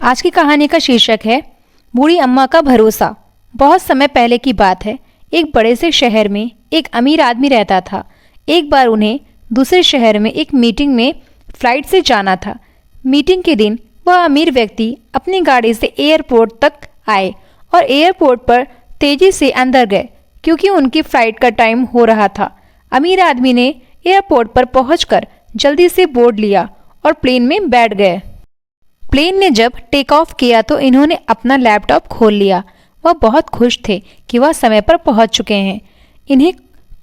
आज की कहानी का शीर्षक है बूढ़ी अम्मा का भरोसा। बहुत समय पहले की बात है। एक बड़े से शहर में एक अमीर आदमी रहता था। एक बार उन्हें दूसरे शहर में एक मीटिंग में फ्लाइट से जाना था। मीटिंग के दिन वह अमीर व्यक्ति अपनी गाड़ी से एयरपोर्ट तक आए और एयरपोर्ट पर तेजी से अंदर गए क्योंकि उनकी फ्लाइट का टाइम हो रहा था। अमीर आदमी ने एयरपोर्ट पर पहुंचकर जल्दी से बोर्ड लिया और प्लेन में बैठ गए। प्लेन ने जब टेक ऑफ किया तो इन्होंने अपना लैपटॉप खोल लिया। वह बहुत खुश थे कि वह समय पर पहुंच चुके हैं। इन्हें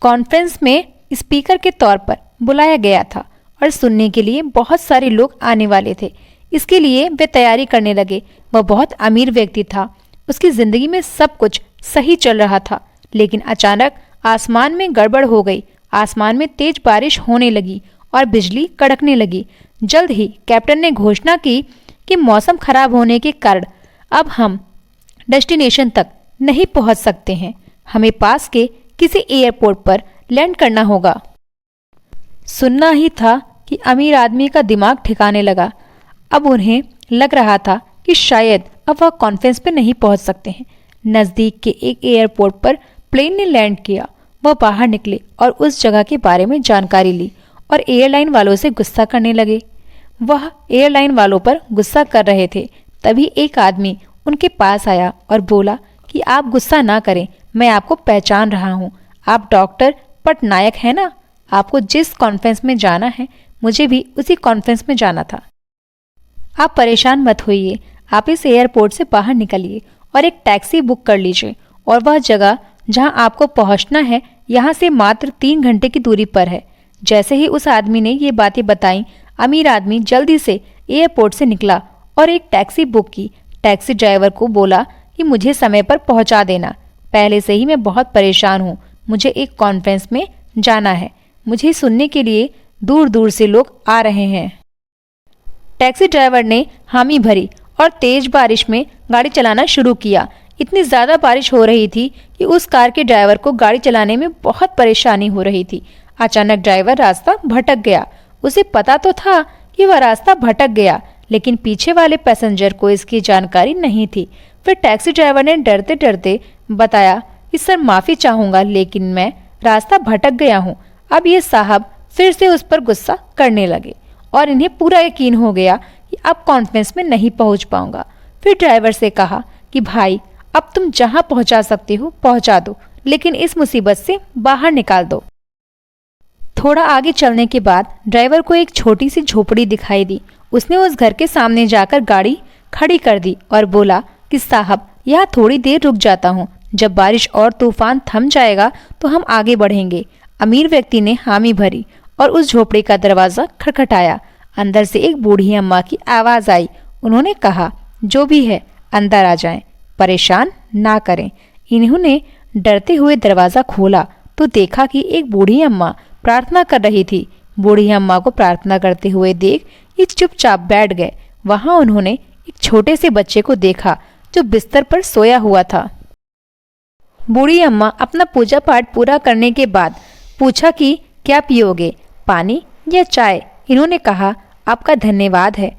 कॉन्फ्रेंस में स्पीकर के तौर पर बुलाया गया था और सुनने के लिए बहुत सारे लोग आने वाले थे। इसके लिए वे तैयारी करने लगे। वह बहुत अमीर व्यक्ति था। उसकी जिंदगी में सब कुछ सही चल रहा था, लेकिन अचानक आसमान में गड़बड़ हो गई। आसमान में तेज बारिश होने लगी और बिजली कड़कने लगी। जल्द ही कैप्टन ने घोषणा की कि मौसम खराब होने के कारण अब हम डेस्टिनेशन तक नहीं पहुंच सकते हैं। हमें पास के किसी एयरपोर्ट पर लैंड करना होगा। सुनना ही था कि अमीर आदमी का दिमाग ठिकाने लगा। अब उन्हें लग रहा था कि शायद अब वह कॉन्फ्रेंस पे नहीं पहुंच सकते हैं। नज़दीक के एक एयरपोर्ट पर प्लेन ने लैंड किया। वह बाहर निकले और उस जगह के बारे में जानकारी ली और एयरलाइन वालों से गुस्सा करने लगे। वह एयरलाइन वालों पर गुस्सा कर रहे थे। तभी एक आदमी उनके पास आया और बोला कि आप गुस्सा ना करें, मैं आपको पहचान रहा हूँ। आप डॉक्टर पटनायक हैं ना? आपको जिस कॉन्फ्रेंस में जाना है, मुझे भी उसी कॉन्फ्रेंस में जाना था। आप परेशान मत होइए, आप इस एयरपोर्ट से बाहर निकलिए और एक टैक्सी बुक कर लीजिए और वह जगह जहाँ आपको पहुँचना है यहाँ से मात्र 3 घंटे की दूरी पर है। जैसे ही उस आदमी ने ये बातें बताई, अमीर आदमी जल्दी से एयरपोर्ट से निकला और एक टैक्सी बुक की। टैक्सी ड्राइवर को बोला कि मुझे समय पर पहुंचा देना। पहले से ही मैं बहुत परेशान हूँ। मुझे एक कॉन्फ्रेंस में जाना है। मुझे सुनने के लिए दूर दूर से लोग आ रहे हैं। टैक्सी ड्राइवर ने हामी भरी और तेज बारिश में गाड़ी चलाना शुरू किया। इतनी ज़्यादा बारिश हो रही थी कि उस कार के ड्राइवर को गाड़ी चलाने में बहुत परेशानी हो रही थी। अचानक ड्राइवर रास्ता भटक गया। उसे पता तो था कि वह रास्ता भटक गया, लेकिन पीछे वाले पैसेंजर को इसकी जानकारी नहीं थी। फिर टैक्सी ड्राइवर ने डरते डरते बताया कि सर माफ़ी चाहूँगा, लेकिन मैं रास्ता भटक गया हूँ। अब ये साहब फिर से उस पर गुस्सा करने लगे और इन्हें पूरा यकीन हो गया कि अब कॉन्फ्रेंस में नहीं पहुँच पाऊँगा। फिर ड्राइवर से कहा कि भाई, अब तुम जहाँ पहुँचा सकते हो पहुँचा दो, लेकिन इस मुसीबत से बाहर निकाल दो। थोड़ा आगे चलने के बाद ड्राइवर को एक छोटी सी झोपड़ी दिखाई दी। उसने उस घर के सामने जाकर गाड़ी खड़ी कर दी और बोला कि साहब, यहाँ थोड़ी देर रुक जाता हूँ। जब बारिश और तूफान थम जाएगा तो हम आगे बढ़ेंगे। अमीर व्यक्ति ने हामी भरी और उस झोपड़ी का दरवाज़ा खटखटाया। अंदर से एक बूढ़ी अम्मा की आवाज़ आई। उन्होंने कहा, जो भी है अंदर आ जाएं, परेशान ना करें। इन्होंने डरते हुए दरवाज़ा खोला तो देखा कि एक बूढ़ी अम्मा प्रार्थना कर रही थी। बूढ़ी अम्मा को प्रार्थना करते हुए देख ये चुपचाप बैठ गए। वहां उन्होंने एक छोटे से बच्चे को देखा जो बिस्तर पर सोया हुआ था। बूढ़ी अम्मा अपना पूजा पाठ पूरा करने के बाद पूछा कि क्या पियोगे, पानी या चाय? इन्होंने कहा, आपका धन्यवाद है।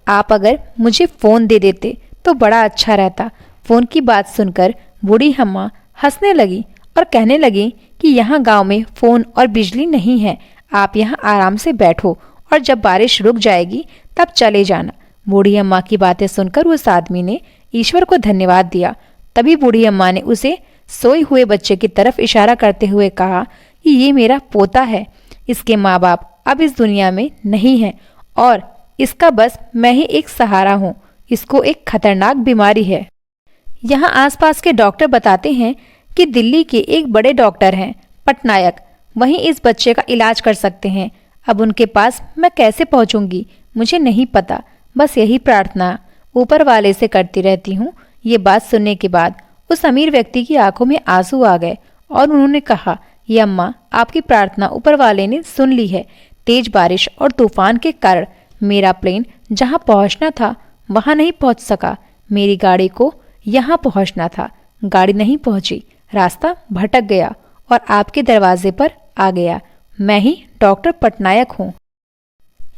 आप अगर मुझे फ़ोन दे देते तो बड़ा अच्छा रहता। फ़ोन की बात सुनकर बूढ़ी अम्मा हंसने लगी और कहने लगी कि यहाँ गांव में फ़ोन और बिजली नहीं है। आप यहाँ आराम से बैठो और जब बारिश रुक जाएगी तब चले जाना। बूढ़ी अम्मा की बातें सुनकर उस आदमी ने ईश्वर को धन्यवाद दिया। तभी बूढ़ी अम्मा ने उसे सोए हुए बच्चे की तरफ इशारा करते हुए कहा कि ये मेरा पोता है। इसके माँ बाप अब इस दुनिया में नहीं हैं और इसका बस मैं ही एक सहारा हूँ। इसको एक खतरनाक बीमारी है। यहाँ आसपास के डॉक्टर बताते हैं कि दिल्ली के एक बड़े डॉक्टर हैं, पटनायक, वहीं इस बच्चे का इलाज कर सकते हैं। अब उनके पास मैं कैसे पहुंचूंगी मुझे नहीं पता। बस यही प्रार्थना ऊपर वाले से करती रहती हूँ। ये बात सुनने के बाद उस अमीर व्यक्ति की आंखों में आंसू आ गए और उन्होंने कहा, ये अम्मा, आपकी प्रार्थना ऊपर वाले ने सुन ली है। तेज बारिश और तूफान के कारण मेरा प्लेन जहाँ पहुँचना था वहाँ नहीं पहुँच सका। मेरी गाड़ी को यहाँ पहुँचना था, गाड़ी नहीं पहुँची, रास्ता भटक गया और आपके दरवाजे पर आ गया। मैं ही डॉक्टर पटनायक हूँ।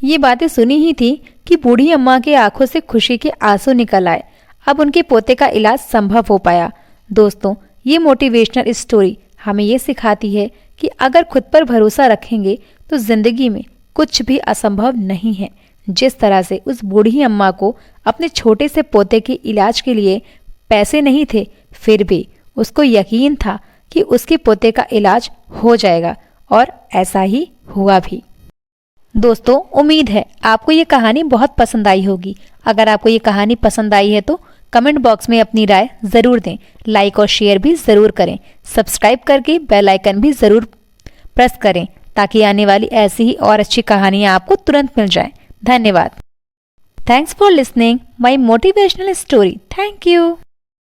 ये बातें सुनी ही थी कि बूढ़ी अम्मा की आंखों से खुशी के आंसू निकल आए। अब उनके पोते का इलाज संभव हो पाया। दोस्तों, ये मोटिवेशनल स्टोरी हमें ये सिखाती है कि अगर खुद पर भरोसा रखेंगे तो जिंदगी में कुछ भी असंभव नहीं है। जिस तरह से उस बूढ़ी अम्मा को अपने छोटे से पोते के इलाज के लिए पैसे नहीं थे, फिर भी उसको यकीन था कि उसके पोते का इलाज हो जाएगा, और ऐसा ही हुआ भी। दोस्तों, उम्मीद है आपको ये कहानी बहुत पसंद आई होगी। अगर आपको ये कहानी पसंद आई है तो कमेंट बॉक्स में अपनी राय ज़रूर दें, लाइक और शेयर भी ज़रूर करें, सब्सक्राइब करके बेल आइकन भी ज़रूर प्रेस करें ताकि आने वाली ऐसी ही और अच्छी कहानियाँ आपको तुरंत मिल जाएं। धन्यवाद। Thanks for listening my motivational story. Thank you.